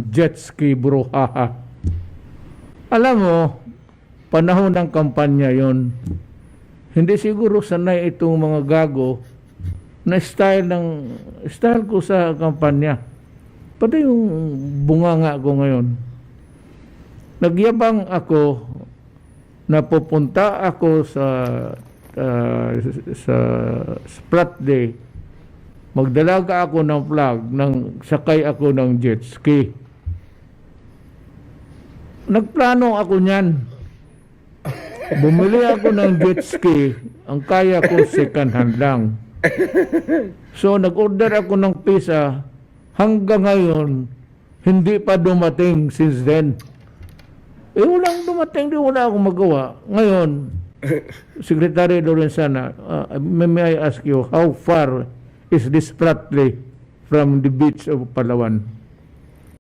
jet ski brouhaha. Alam mo, panahon ng kampanya yon. Hindi siguro sanay itong mga gago na style ko sa kampanya. Pati yung bunganga ko ngayon. Nagyabang ako na pupunta ako sa Sprat Day. Magdalaga ako ng flag, sakay ako ng jet ski. Nagplano ako niyan. Bumili ako ng jet ski, ang kaya ko second hand lang. So nag-order ako ng pizza, hanggang ngayon hindi pa dumating since then. Walang dumating, wala akong magawa. Ngayon, Secretary Lorenzana, may I ask you, how far is this Spratly from the beach of Palawan?